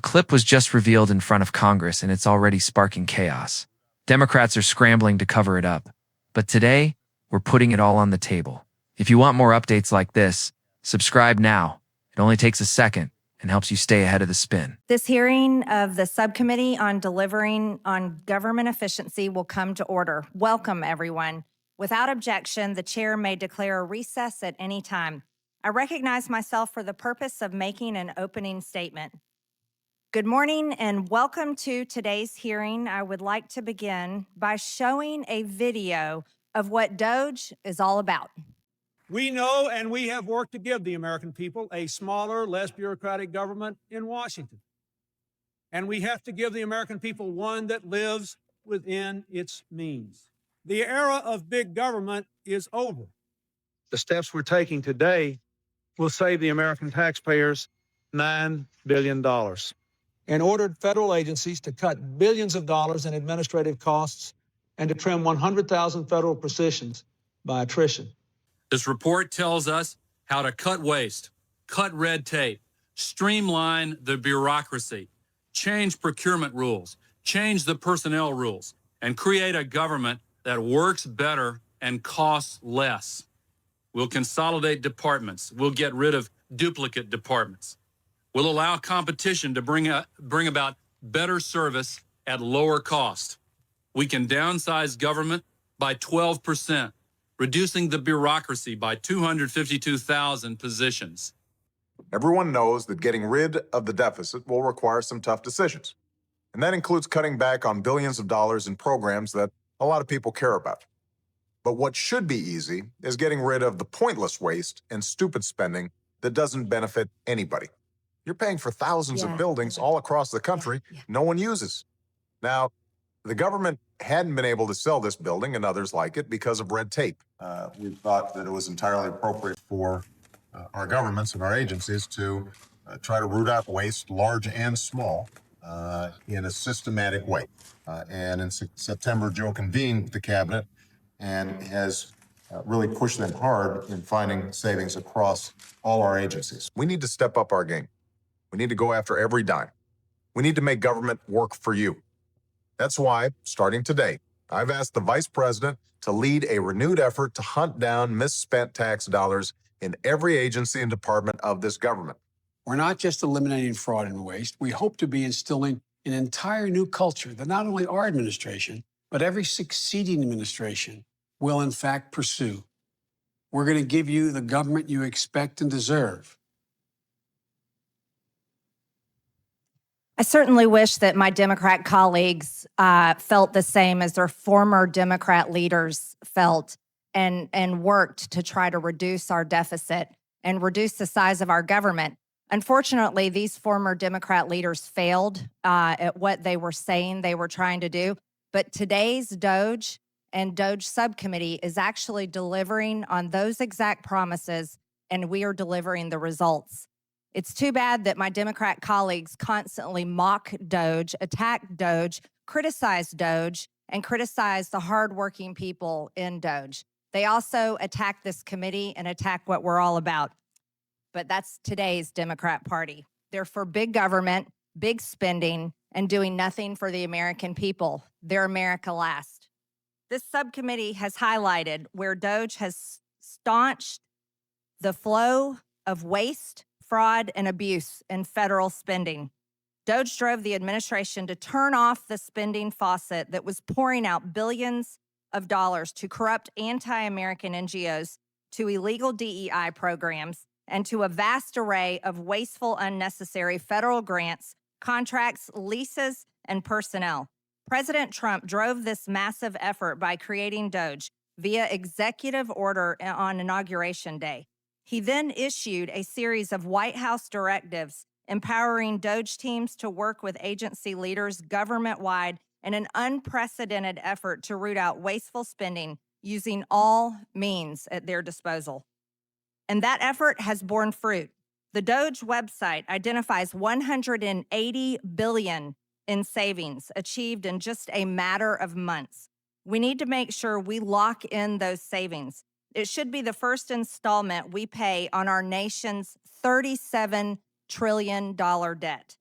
clip was just revealed in front of Congress, and it's already sparking chaos. Democrats are scrambling to cover it up. But today, we're putting it all on the table. If you want more updates like this, subscribe now. It only takes a second and helps you stay ahead of the spin. This hearing of the subcommittee on delivering on government efficiency will come to order. Welcome, everyone. Without objection, the chair may declare a recess at any time. I recognize myself for the purpose of making an opening statement. Good morning and welcome to today's hearing. I would like to begin by showing a video of what DOGE is all about. We know and we have worked to give the American people a smaller, less bureaucratic government in Washington. And we have to give the American people one that lives within its means. The era of big government is over. The steps we're taking today will save the American taxpayers $9 billion and ordered federal agencies to cut billions of dollars in administrative costs and to trim 100,000 federal positions by attrition. This report tells us how to cut waste, cut red tape, streamline the bureaucracy, change procurement rules, change the personnel rules, and create a government that works better and costs less. We'll consolidate departments. We'll get rid of duplicate departments. We'll allow competition to bring about better service at lower cost. We can downsize government by 12%. Reducing the bureaucracy by 252,000 positions. Everyone knows that getting rid of the deficit will require some tough decisions. And that includes cutting back on billions of dollars in programs that a lot of people care about. But what should be easy is getting rid of the pointless waste and stupid spending that doesn't benefit anybody. You're paying for thousands of buildings all across the country no one uses. Now, the government hadn't been able to sell this building and others like it because of red tape. We thought that it was entirely appropriate for our governments and our agencies to try to root out waste, large and small, in a systematic way. And in September, Joe convened the cabinet and has really pushed them hard in finding savings across all our agencies. We need to step up our game. We need to go after every dime. We need to make government work for you. That's why, starting today, I've asked the Vice President to lead a renewed effort to hunt down misspent tax dollars in every agency and department of this government. We're not just eliminating fraud and waste. We hope to be instilling an entire new culture that not only our administration, but every succeeding administration will in fact pursue. We're going to give you the government you expect and deserve. I certainly wish that my Democrat colleagues felt the same as their former Democrat leaders felt and worked to try to reduce our deficit and reduce the size of our government. Unfortunately, these former Democrat leaders failed at what they were saying they were trying to do. But today's DOGE and DOGE subcommittee is actually delivering on those exact promises, and we are delivering the results. It's too bad that my Democrat colleagues constantly mock DOGE, attack DOGE, criticize DOGE, and criticize the hardworking people in DOGE. They also attack this committee and attack what we're all about. But that's today's Democrat Party. They're for big government, big spending, and doing nothing for the American people. They're America last. This subcommittee has highlighted where DOGE has staunched the flow of waste, fraud, and abuse in federal spending. DOGE drove the administration to turn off the spending faucet that was pouring out billions of dollars to corrupt anti-American NGOs, to illegal DEI programs, and to a vast array of wasteful, unnecessary federal grants, contracts, leases, and personnel. President Trump drove this massive effort by creating DOGE via executive order on Inauguration Day. He then issued a series of White House directives empowering DOGE teams to work with agency leaders government-wide in an unprecedented effort to root out wasteful spending using all means at their disposal. And that effort has borne fruit. The DOGE website identifies $180 billion in savings achieved in just a matter of months. We need to make sure we lock in those savings. It should be the first installment we pay on our nation's $37 trillion debt.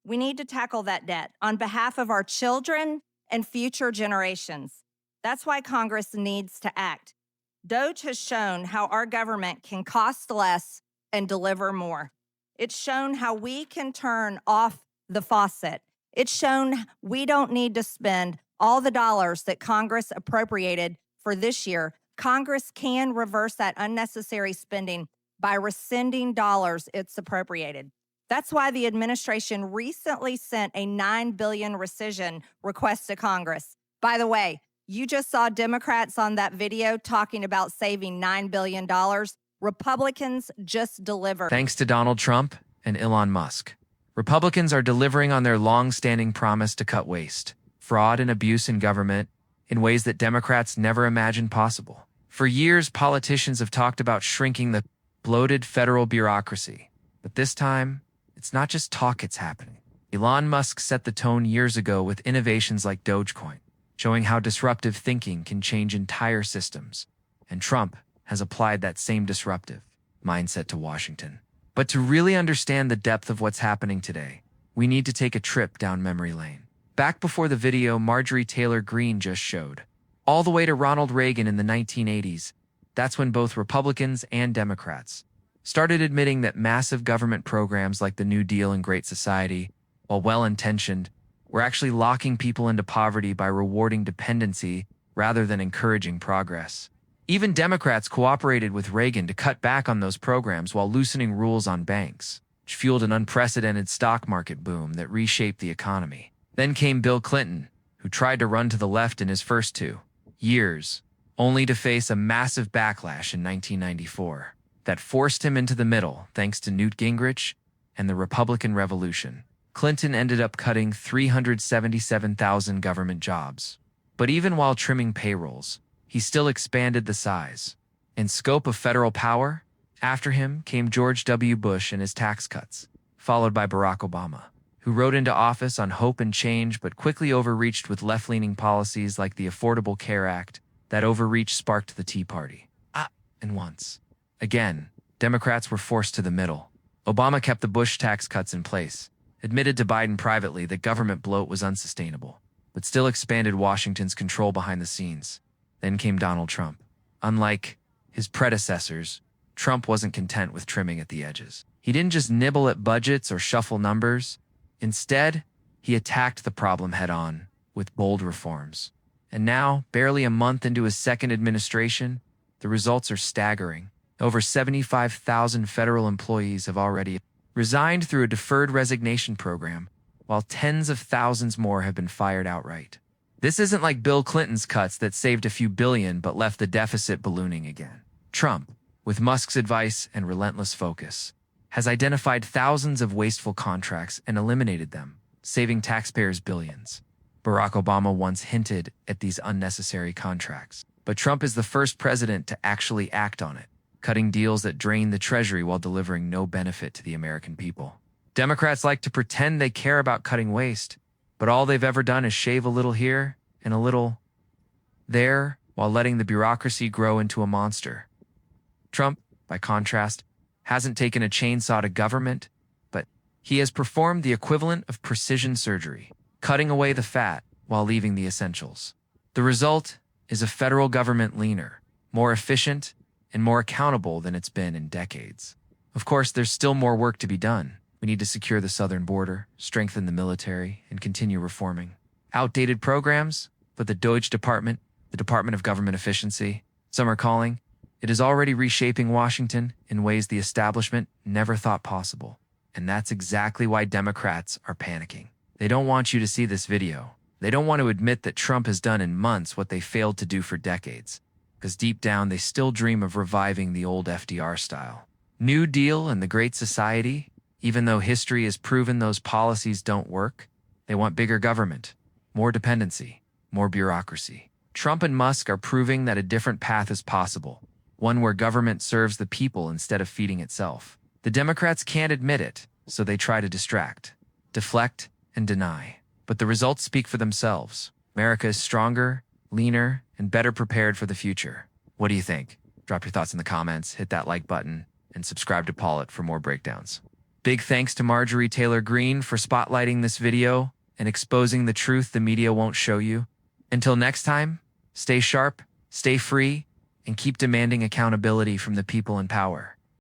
We need to tackle that debt on behalf of our children and future generations. That's why Congress needs to act. DOGE has shown how our government can cost less and deliver more. It's shown how we can turn off the faucet. It's shown we don't need to spend all the dollars that Congress appropriated for this year. Congress can reverse that unnecessary spending by rescinding dollars it's appropriated. That's why the administration recently sent a $9 billion rescission request to Congress. By the way, you just saw Democrats on that video talking about saving $9 billion. Republicans just delivered. Thanks to Donald Trump and Elon Musk, Republicans are delivering on their long-standing promise to cut waste, fraud, and abuse in government in ways that Democrats never imagined possible. For years, politicians have talked about shrinking the bloated federal bureaucracy. But this time, it's not just talk, it's happening. Elon Musk set the tone years ago with innovations like Dogecoin, showing how disruptive thinking can change entire systems. And Trump has applied that same disruptive mindset to Washington. But to really understand the depth of what's happening today, we need to take a trip down memory lane. Back before the video Marjorie Taylor Greene just showed, all the way to Ronald Reagan in the 1980s, that's when both Republicans and Democrats started admitting that massive government programs like the New Deal and Great Society, while well-intentioned, were actually locking people into poverty by rewarding dependency rather than encouraging progress. Even Democrats cooperated with Reagan to cut back on those programs while loosening rules on banks, which fueled an unprecedented stock market boom that reshaped the economy. Then came Bill Clinton, who tried to run to the left in his first 2 years, only to face a massive backlash in 1994 that forced him into the middle thanks to Newt Gingrich and the Republican Revolution. Clinton ended up cutting 377,000 government jobs. But even while trimming payrolls, he still expanded the size and scope of federal power. After him came George W. Bush and his tax cuts, followed by Barack Obama, who rode into office on hope and change but quickly overreached with left-leaning policies like the Affordable Care Act. That overreach sparked the Tea Party. And once again, Democrats were forced to the middle. Obama kept the Bush tax cuts in place, admitted to Biden privately that government bloat was unsustainable, but still expanded Washington's control behind the scenes. Then came Donald Trump. Unlike his predecessors, Trump wasn't content with trimming at the edges. He didn't just nibble at budgets or shuffle numbers. Instead, he attacked the problem head-on with bold reforms. And now, barely a month into his second administration, the results are staggering. Over 75,000 federal employees have already resigned through a deferred resignation program, while tens of thousands more have been fired outright. This isn't like Bill Clinton's cuts that saved a few billion but left the deficit ballooning again. Trump, with Musk's advice and relentless focus, has identified thousands of wasteful contracts and eliminated them, saving taxpayers billions. Barack Obama once hinted at these unnecessary contracts, but Trump is the first president to actually act on it, cutting deals that drain the Treasury while delivering no benefit to the American people. Democrats like to pretend they care about cutting waste, but all they've ever done is shave a little here and a little there while letting the bureaucracy grow into a monster. Trump, by contrast, hasn't taken a chainsaw to government, but he has performed the equivalent of precision surgery, cutting away the fat while leaving the essentials. The result is a federal government leaner, more efficient, and more accountable than it's been in decades. Of course, there's still more work to be done. We need to secure the southern border, strengthen the military, and continue reforming outdated programs, but the DOGE Department, the Department of Government Efficiency, some are calling, it is already reshaping Washington in ways the establishment never thought possible. And that's exactly why Democrats are panicking. They don't want you to see this video. They don't want to admit that Trump has done in months what they failed to do for decades, because deep down they still dream of reviving the old FDR style. New Deal and the Great Society, even though history has proven those policies don't work, they want bigger government, more dependency, more bureaucracy. Trump and Musk are proving that a different path is possible, one where government serves the people instead of feeding itself. The Democrats can't admit it, so they try to distract, deflect, and deny. But the results speak for themselves. America is stronger, leaner, and better prepared for the future. What do you think? Drop your thoughts in the comments, hit that like button, and subscribe to Pollitt for more breakdowns. Big thanks to Marjorie Taylor Greene for spotlighting this video and exposing the truth the media won't show you. Until next time, stay sharp, stay free, and keep demanding accountability from the people in power.